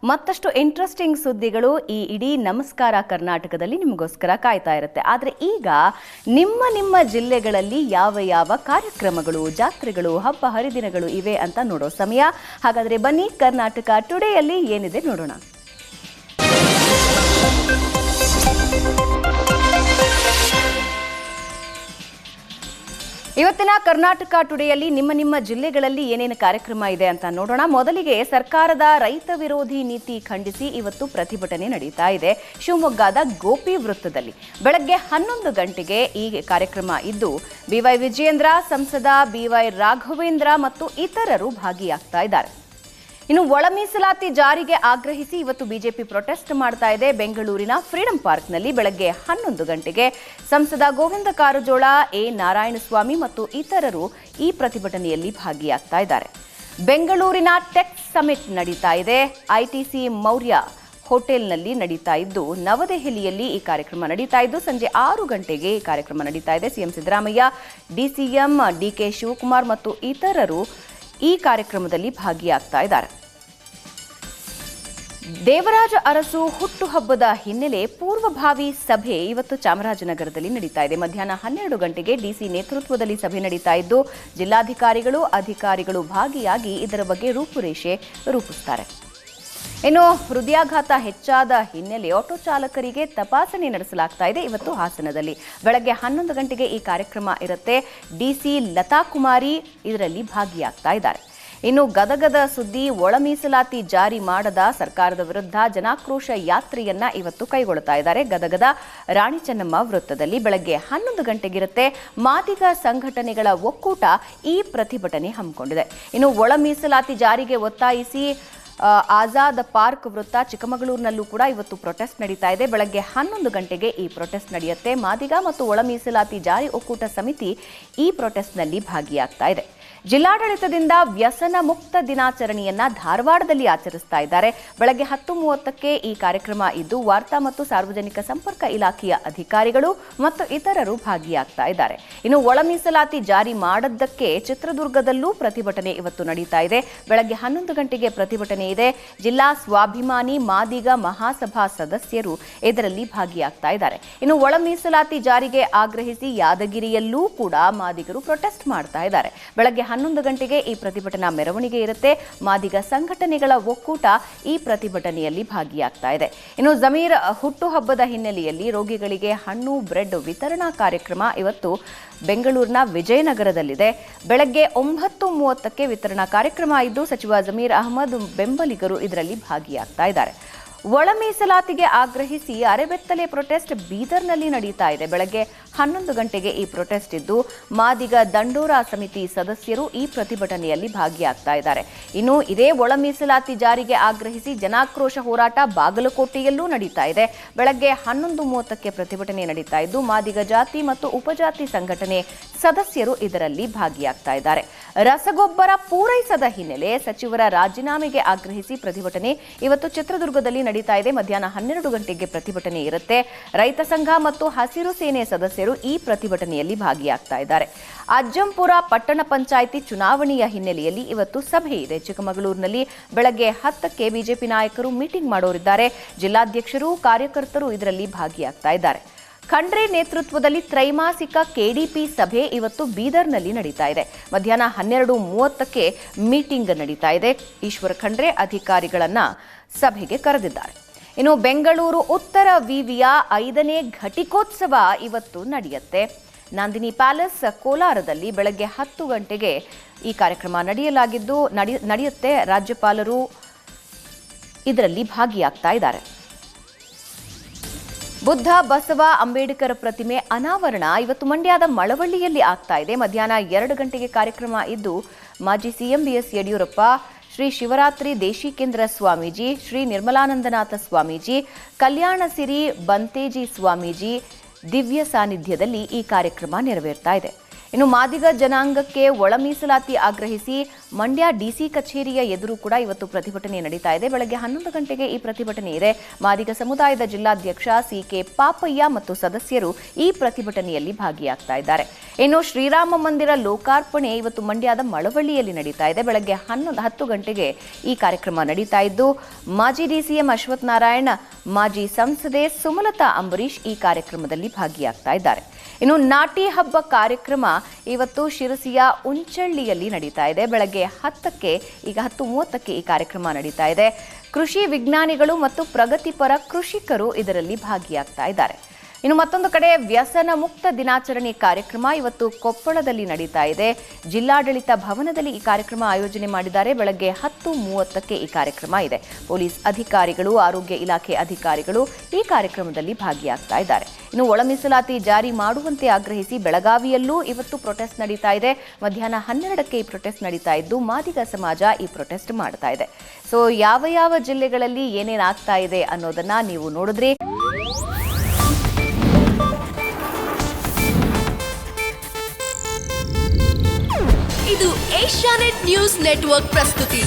ಮತ್ತಷ್ಟು ಇಂಟ್ರೆಸ್ಟಿಂಗ್ ಸುದ್ದಿಗಳು ಈ ಇಡೀ ನಮಸ್ಕಾರ ಕರ್ನಾಟಕದಲ್ಲಿ ನಿಮಗೋಸ್ಕರ ಕಾಯ್ತಾ ಇರುತ್ತೆ. ಆದರೆ ಈಗ ನಿಮ್ಮ ಜಿಲ್ಲೆಗಳಲ್ಲಿ ಯಾವ ಕಾರ್ಯಕ್ರಮಗಳು, ಜಾತ್ರೆಗಳು, ಹಬ್ಬ ಹರಿದಿನಗಳು ಇವೆ ಅಂತ ನೋಡೋ ಸಮಯ. ಹಾಗಾದರೆ ಬನ್ನಿ, ಕರ್ನಾಟಕ ಟುಡೇಯಲ್ಲಿ ಏನಿದೆ ನೋಡೋಣ. ಇವತ್ತಿನ ಕರ್ನಾಟಕ ಟುಡೇಯಲ್ಲಿ ನಿಮ್ಮ ಜಿಲ್ಲೆಗಳಲ್ಲಿ ಏನೇನು ಕಾರ್ಯಕ್ರಮ ಇದೆ ಅಂತ ನೋಡೋಣ. ಮೊದಲಿಗೆ ಸರ್ಕಾರದ ರೈತ ವಿರೋಧಿ ನೀತಿ ಖಂಡಿಸಿ ಇವತ್ತು ಪ್ರತಿಭಟನೆ ನಡೀತಾ ಇದೆ. ಶಿವಮೊಗ್ಗದ ಗೋಪಿ ವೃತ್ತದಲ್ಲಿ ಬೆಳಗ್ಗೆ 11 ಗಂಟೆಗೆ ಈ ಕಾರ್ಯಕ್ರಮ ಇದ್ದು, ಬಿವೈ ವಿಜಯೇಂದ್ರ, ಸಂಸದ ಬಿವೈ ರಾಘವೇಂದ್ರ ಮತ್ತು ಇತರರು ಭಾಗಿಯಾಗ್ತಾ ಇದ್ದಾರೆ. ಇನ್ನು ಒಳ ಮೀಸಲಾತಿ ಜಾರಿಗೆ ಆಗ್ರಹಿಸಿ ಇವತ್ತು ಬಿಜೆಪಿ ಪ್ರೊಟೆಸ್ಟ್ ಮಾಡ್ತಾ ಇದೆ. ಬೆಂಗಳೂರಿನ ಫ್ರೀಡಂ ಪಾರ್ಕ್ನಲ್ಲಿ ಬೆಳಗ್ಗೆ 11 ಗಂಟೆಗೆ ಸಂಸದ ಗೋವಿಂದ ಕಾರಜೋಳ, ಎ ನಾರಾಯಣಸ್ವಾಮಿ ಮತ್ತು ಇತರರು ಈ ಪ್ರತಿಭಟನೆಯಲ್ಲಿ ಭಾಗಿಯಾಗ್ತಾ ಇದ್ದಾರೆ. ಬೆಂಗಳೂರಿನ ಟೆಕ್ ಸಮಿಟ್ ನಡೀತಾ ಇದೆ. ಐಟಿಸಿ ಮೌರ್ಯ ಹೋಟೆಲ್ನಲ್ಲಿ ನಡೀತಾ ಇದ್ದು, ನವದೆಹಲಿಯಲ್ಲಿ ಈ ಕಾರ್ಯಕ್ರಮ ನಡೀತಾ ಇದ್ದು, ಸಂಜೆ 6 ಗಂಟೆಗೆ ಈ ಕಾರ್ಯಕ್ರಮ ನಡೀತಾ ಇದೆ. CM Siddaramaiah, DCM DK Shivakumar ಮತ್ತು ಇತರರು ಈ ಕಾರ್ಯಕ್ರಮದಲ್ಲಿ ಭಾಗಿಯಾಗ್ತಾ ಇದ್ದಾರೆ. ದೇವರಾಜ ಅರಸು ಹುಟ್ಟುಹಬ್ಬದ ಹಿನ್ನೆಲೆ ಪೂರ್ವಭಾವಿ ಸಭೆ ಇವತ್ತು ಚಾಮರಾಜನಗರದಲ್ಲಿ ನಡೀತಾ ಇದೆ. ಮಧ್ಯಾಹ್ನ 12 ಗಂಟೆಗೆ ಡಿಸಿ ನೇತೃತ್ವದಲ್ಲಿ ಸಭೆ ನಡೀತಾ ಇದ್ದು, ಜಿಲ್ಲಾಧಿಕಾರಿಗಳು, ಅಧಿಕಾರಿಗಳು ಭಾಗಿಯಾಗಿ ಇದರ ಬಗ್ಗೆ ರೂಪುರೇಷೆ ರೂಪಿಸುತ್ತಾರೆ. ಇನ್ನು ಹೃದಯಾಘಾತ ಹೆಚ್ಚಾದ ಹಿನ್ನೆಲೆ ಆಟೋ ಚಾಲಕರಿಗೆ ತಪಾಸಣೆ ನಡೆಸಲಾಗ್ತಾ ಇದೆ. ಇವತ್ತು ಹಾಸನದಲ್ಲಿ ಬೆಳಗ್ಗೆ 11 ಗಂಟೆಗೆ ಈ ಕಾರ್ಯಕ್ರಮ ಇರುತ್ತೆ. ಡಿಸಿ ಲತಾ ಕುಮಾರಿ ಇದರಲ್ಲಿ ಭಾಗಿಯಾಗ್ತಾ ಇದ್ದಾರೆ. ಇನ್ನು ಗದಗದ ಸುದ್ದಿ, ಒಳ ಮೀಸಲಾತಿ ಜಾರಿ ಮಾಡದ ಸರ್ಕಾರದ ವಿರುದ್ಧ ಜನಾಕ್ರೋಶ ಯಾತ್ರೆಯನ್ನ ಇವತ್ತು ಕೈಗೊಳ್ಳುತ್ತಾ ಇದ್ದಾರೆ. ಗದಗದ ರಾಣಿ ಚೆನ್ನಮ್ಮ ವೃತ್ತದಲ್ಲಿ ಬೆಳಗ್ಗೆ 11 ಗಂಟೆಗಿರುತ್ತೆ. ಮಾದಿಗ ಸಂಘಟನೆಗಳ ಒಕ್ಕೂಟ ಈ ಪ್ರತಿಭಟನೆ ಹಮ್ಮಿಕೊಂಡಿದೆ. ಇನ್ನು ಒಳ ಮೀಸಲಾತಿ ಜಾರಿಗೆ ಒತ್ತಾಯಿಸಿ ಆಜಾದ್ ಪಾರ್ಕ್ ವೃತ್ತ ಚಿಕ್ಕಮಗಳೂರಿನಲ್ಲೂ ಕೂಡ ಇವತ್ತು ಪ್ರೊಟೆಸ್ಟ್ ನಡೀತಾ ಇದೆ. ಬೆಳಗ್ಗೆ 11 ಗಂಟೆಗೆ ಈ ಪ್ರೊಟೆಸ್ಟ್ ನಡೆಯುತ್ತೆ. ಮಾದಿಗ ಮತ್ತು ಒಳ ಮೀಸಲಾತಿ ಜಾರಿ ಒಕ್ಕೂಟ ಸಮಿತಿ ಈ ಪ್ರೊಟೆಸ್ಟ್ನಲ್ಲಿ ಭಾಗಿಯಾಗ್ತಾ ಇದೆ. ಜಿಲ್ಲಾಡಳಿತದಿಂದ ವ್ಯಸನ ಮುಕ್ತ ದಿನಾಚರಣೆಯನ್ನ ಧಾರವಾಡದಲ್ಲಿ ಆಚರಿಸ್ತಾ ಇದ್ದಾರೆ. ಬೆಳಗ್ಗೆ 10:30ಕ್ಕೆ ಈ ಕಾರ್ಯಕ್ರಮ ಇದ್ದು, ವಾರ್ತಾ ಮತ್ತು ಸಾರ್ವಜನಿಕ ಸಂಪರ್ಕ ಇಲಾಖೆಯ ಅಧಿಕಾರಿಗಳು ಮತ್ತು ಇತರರು ಭಾಗಿಯಾಗ್ತಾ ಇದ್ದಾರೆ. ಇನ್ನು ಒಳ ಮೀಸಲಾತಿ ಜಾರಿ ಮಾಡದ್ದಕ್ಕೆ ಚಿತ್ರದುರ್ಗದಲ್ಲೂ ಪ್ರತಿಭಟನೆ ಇವತ್ತು ನಡೀತಾ ಇದೆ. ಬೆಳಗ್ಗೆ 11 ಗಂಟೆಗೆ ಪ್ರತಿಭಟನೆ ಇದೆ. ಜಿಲ್ಲಾ ಸ್ವಾಭಿಮಾನಿ ಮಾದಿಗ ಮಹಾಸಭಾ ಸದಸ್ಯರು ಇದರಲ್ಲಿ ಭಾಗಿಯಾಗ್ತಾ ಇದ್ದಾರೆ. ಇನ್ನು ಒಳ ಮೀಸಲಾತಿ ಜಾರಿಗೆ ಆಗ್ರಹಿಸಿ ಯಾದಗಿರಿಯಲ್ಲೂ ಕೂಡ ಮಾದಿಗರು ಪ್ರೊಟೆಸ್ಟ್ ಮಾಡ್ತಾ ಇದ್ದಾರೆ. ಬೆಳಗ್ಗೆ 11 ಗಂಟೆಗೆ ಈ ಪ್ರತಿಭಟನಾ ಮೆರವಣಿಗೆ ಇರುತ್ತೆ. ಮಾದಿಗ ಸಂಘಟನೆಗಳ ಒಕ್ಕೂಟ ಈ ಪ್ರತಿಭಟನೆಯಲ್ಲಿ ಭಾಗಿಯಾಗ್ತಾ ಇದೆ. ಇನ್ನು ಜಮೀರ್ ಹುಟ್ಟುಹಬ್ಬದ ಹಿನ್ನೆಲೆಯಲ್ಲಿ ರೋಗಿಗಳಿಗೆ ಹಣ್ಣು, ಬ್ರೆಡ್ ವಿತರಣಾ ಕಾರ್ಯಕ್ರಮ ಇವತ್ತು ಬೆಂಗಳೂರಿನ ವಿಜಯನಗರದಲ್ಲಿದೆ. ಬೆಳಗ್ಗೆ 9:30ಕ್ಕೆ ವಿತರಣಾ ಕಾರ್ಯಕ್ರಮ ಇದ್ದು, ಸಚಿವ ಜಮೀರ್ ಅಹಮದ್ ಬೆಂಬಲಿಗರು ಇದರಲ್ಲಿ ಭಾಗಿಯಾಗ್ತಾ ಇದ್ದಾರೆ. ಒಳ ಮೀಸಲಾತಿಗೆ ಆಗ್ರಹಿಸಿ ಅರೆಬೆತ್ತಲೆ ಪ್ರೊಟೆಸ್ಟ್ ಬೀದರ್ನಲ್ಲಿ ನಡೀತಾ ಇದೆ. ಬೆಳಗ್ಗೆ 11 ಗಂಟೆಗೆ ಈ ಪ್ರೊಟೆಸ್ಟ್ ಇದ್ದು, ಮಾದಿಗ ದಂಡೋರ ಸಮಿತಿ ಸದಸ್ಯರು ಈ ಪ್ರತಿಭಟನೆಯಲ್ಲಿ ಭಾಗಿಯಾಗ್ತಾ ಇದ್ದಾರೆ. ಇನ್ನು ಇದೇ ಒಳ ಮೀಸಲಾತಿ ಜಾರಿಗೆ ಆಗ್ರಹಿಸಿ ಜನಾಕ್ರೋಶ ಹೋರಾಟ ಬಾಗಲಕೋಟೆಯಲ್ಲೂ ನಡೀತಾ ಇದೆ. ಬೆಳಗ್ಗೆ 11:30ಕ್ಕೆ ಪ್ರತಿಭಟನೆ ನಡೀತಾ ಇದ್ದು, ಮಾದಿಗ ಜಾತಿ ಮತ್ತು ಉಪಜಾತಿ ಸಂಘಟನೆ ಸದಸ್ಯರು ಇದರಲ್ಲಿ ಭಾಗಿಯಾಗ್ತಾ ಇದ್ದಾರೆ. ರಸಗೊಬ್ಬರ ಪೂರೈಸದ ಹಿನ್ನೆಲೆ ಸಚಿವರ ರಾಜೀನಾಮೆಗೆ ಆಗ್ರಹಿಸಿ ಪ್ರತಿಭಟನೆ ಇವತ್ತು ಚಿತ್ರದುರ್ಗದಲ್ಲಿ ನಡೀತಾ ಇದೆ. ಮಧ್ಯಾಹ್ನ 12 ಗಂಟೆಗೆ ಪ್ರತಿಭಟನೆ ಇರುತ್ತೆ. ರೈತ ಸಂಘ ಮತ್ತು ಹಸಿರು ಸೇನೆ ಸದಸ್ಯರು ಈ ಪ್ರತಿಭಟನೆಯಲ್ಲಿ ಭಾಗಿಯಾಗ್ತಾ ಇದ್ದಾರೆ. ಅಜ್ಜಂಪುರ ಪಟ್ಟಣ ಪಂಚಾಯಿತಿ ಚುನಾವಣೆಯ ಹಿನ್ನೆಲೆಯಲ್ಲಿ ಇವತ್ತು ಸಭೆ ಇದೆ. ಚಿಕ್ಕಮಗಳೂರಿನಲ್ಲಿ ಬೆಳಗ್ಗೆ 10ಕ್ಕೆ ಬಿಜೆಪಿ ನಾಯಕರು ಮೀಟಿಂಗ್ ಮಾಡೋರಿದ್ದಾರೆ. ಜಿಲ್ಲಾಧ್ಯಕ್ಷರು, ಕಾರ್ಯಕರ್ತರು ಇದರಲ್ಲಿ ಭಾಗಿಯಾಗ್ತಾ ಇದ್ದಾರೆ. ಖಂಡ್ರೆ ನೇತೃತ್ವದಲ್ಲಿ ತ್ರೈಮಾಸಿಕ ಕೆಡಿಪಿ ಸಭೆ ಇವತ್ತು ಬೀದರ್ನಲ್ಲಿ ನಡೀತಾ ಇದೆ. ಮಧ್ಯಾಹ್ನ 12:30ಕ್ಕೆ ಮೀಟಿಂಗ್ ನಡೀತಾ ಇದೆ. ಈಶ್ವರ ಖಂಡ್ರೆ ಅಧಿಕಾರಿಗಳನ್ನ ಸಭೆಗೆ ಕರೆದಿದ್ದಾರೆ. ಇನ್ನು ಬೆಂಗಳೂರು ಉತ್ತರ ವಿವಿಯ 5ನೇ ಘಟಿಕೋತ್ಸವ ಇವತ್ತು ನಡೆಯುತ್ತೆ. ನಂದಿನಿ ಪ್ಯಾಲೇಸ್ ಕೋಲಾರದಲ್ಲಿ ಬೆಳಗ್ಗೆ 10 ಗಂಟೆಗೆ ಈ ಕಾರ್ಯಕ್ರಮ ನಡೆಯುತ್ತೆ. ರಾಜ್ಯಪಾಲರು ಇದರಲ್ಲಿ ಭಾಗಿಯಾಗ್ತಾ ಇದ್ದಾರೆ. ಬುದ್ಧ, ಬಸವ, ಅಂಬೇಡ್ಕರ್ ಪ್ರತಿಮೆ ಅನಾವರಣ ಇವತ್ತು ಮಂಡ್ಯದ ಮಳವಳ್ಳಿಯಲ್ಲಿ ಆಗ್ತಾ ಇದೆ. ಮಧ್ಯಾಹ್ನ 2 ಗಂಟೆಗೆ ಕಾರ್ಯಕ್ರಮ ಇದ್ದು, ಮಾಜಿ ಸಿಎಂ ಬಿಎಸ್ ಯಡಿಯೂರಪ್ಪ, ಶ್ರೀ ಶಿವರಾತ್ರಿ ದೇಶಿಕೇಂದ್ರ ಸ್ವಾಮೀಜಿ, ಶ್ರೀ ನಿರ್ಮಲಾನಂದನಾಥ ಸ್ವಾಮೀಜಿ, ಕಲ್ಯಾಣ ಸಿರಿ ಬಂತೇಜಿ ಸ್ವಾಮೀಜಿ ದಿವ್ಯ ಸಾನ್ನಿಧ್ಯದಲ್ಲಿ ಈ ಕಾರ್ಯಕ್ರಮ ನೆರವೇರ್ತಾ ಇದೆ. ಇನ್ನು ಮಾದಿಗ ಜನಾಂಗಕ್ಕೆ ಒಳ ಮೀಸಲಾತಿ ಆಗ್ರಹಿಸಿ ಮಂಡ್ಯ ಡಿಸಿ ಕಚೇರಿಯ ಎದುರು ಕೂಡ ಇವತ್ತು ಪ್ರತಿಭಟನೆ ನಡೀತಾ ಇದೆ. ಬೆಳಗ್ಗೆ 11 ಗಂಟೆಗೆ ಈ ಪ್ರತಿಭಟನೆ ಇದೆ. ಮಾದಿಗ ಸಮುದಾಯದ ಜಿಲ್ಲಾಧ್ಯಕ್ಷ ಸಿಕೆ ಪಾಪಯ್ಯ ಮತ್ತು ಸದಸ್ಯರು ಈ ಪ್ರತಿಭಟನೆಯಲ್ಲಿ ಭಾಗಿಯಾಗ್ತಾ ಇದ್ದಾರೆ. ಇನ್ನು ಶ್ರೀರಾಮ ಮಂದಿರ ಲೋಕಾರ್ಪಣೆ ಇವತ್ತು ಮಂಡ್ಯದ ಮಳವಳ್ಳಿಯಲ್ಲಿ ನಡೀತಾ ಇದೆ. ಬೆಳಗ್ಗೆ 10 ಗಂಟೆಗೆ ಈ ಕಾರ್ಯಕ್ರಮ ನಡೀತಾ ಇದ್ದು, ಮಾಜಿ ಡಿಸಿಎಂ ಅಶ್ವಥ್ ನಾರಾಯಣ್, ಮಾಜಿ ಸಂಸದೆ ಸುಮಲತಾ ಅಂಬರೀಶ್ ಈ ಕಾರ್ಯಕ್ರಮದಲ್ಲಿ ಭಾಗಿಯಾಗ್ತಾ ಇದ್ದಾರೆ. ಇನ್ನು ನಾಟಿ ಹಬ್ಬ ಕಾರ್ಯಕ್ರಮ ಇವತ್ತು ಶಿರಸಿಯ ಉಂಚಳ್ಳಿಯಲ್ಲಿ ನಡೀತಾ ಇದೆ. ಬೆಳಗ್ಗೆ 10ಕ್ಕೆ, ಈಗ 10:30ಕ್ಕೆ ಈ ಕಾರ್ಯಕ್ರಮ ನಡೀತಾ ಇದೆ. ಕೃಷಿ ವಿಜ್ಞಾನಿಗಳು ಮತ್ತು ಪ್ರಗತಿಪರ ಕೃಷಿಕರು ಇದರಲ್ಲಿ ಭಾಗಿಯಾಗ್ತಾ ಇದ್ದಾರೆ. ಇನ್ನು ಮತ್ತೊಂದು ಕಡೆ ವ್ಯಸನ ಮುಕ್ತ ದಿನಾಚರಣೆ ಕಾರ್ಯಕ್ರಮ ಇವತ್ತು ಕೊಪ್ಪಳದಲ್ಲಿ ನಡೀತಾ ಇದೆ. ಜಿಲ್ಲಾಡಳಿತ ಭವನದಲ್ಲಿ ಈ ಕಾರ್ಯಕ್ರಮ ಆಯೋಜನೆ ಮಾಡಿದ್ದಾರೆ. ಬೆಳಗ್ಗೆ 10:30ಕ್ಕೆ ಈ ಕಾರ್ಯಕ್ರಮ ಇದೆ. ಪೊಲೀಸ್ ಅಧಿಕಾರಿಗಳು, ಆರೋಗ್ಯ ಇಲಾಖೆ ಅಧಿಕಾರಿಗಳು ಈ ಕಾರ್ಯಕ್ರಮದಲ್ಲಿ ಭಾಗಿಯಾಗ್ತಾ ಇದ್ದಾರೆ. ಇನ್ನು ಒಳ ಮೀಸಲಾತಿ ಜಾರಿ ಮಾಡುವಂತೆ ಆಗ್ರಹಿಸಿ ಬೆಳಗಾವಿಯಲ್ಲೂ ಇವತ್ತು ಪ್ರೊಟೆಸ್ಟ್ ನಡೀತಾ ಇದೆ. ಮಧ್ಯಾಹ್ನ 12ಕ್ಕೆ ಈ ಪ್ರೊಟೆಸ್ಟ್ ನಡೀತಾ ಇದ್ದು, ಮಾದಿಗ ಸಮಾಜ ಈ ಪ್ರೊಟೆಸ್ಟ್ ಮಾಡ್ತಾ ಇದೆ. ಸೊ ಯಾವ ಜಿಲ್ಲೆಗಳಲ್ಲಿ ಏನೇನಾಗ್ತಾ ಇದೆ ಅನ್ನೋದನ್ನ ನೀವು ನೋಡಿದ್ರಿ. ಇದು ಏಷ್ಯಾನೆಟ್ ನ್ಯೂಸ್ ನೆಟ್ವರ್ಕ್ ಪ್ರಸ್ತುತಿ.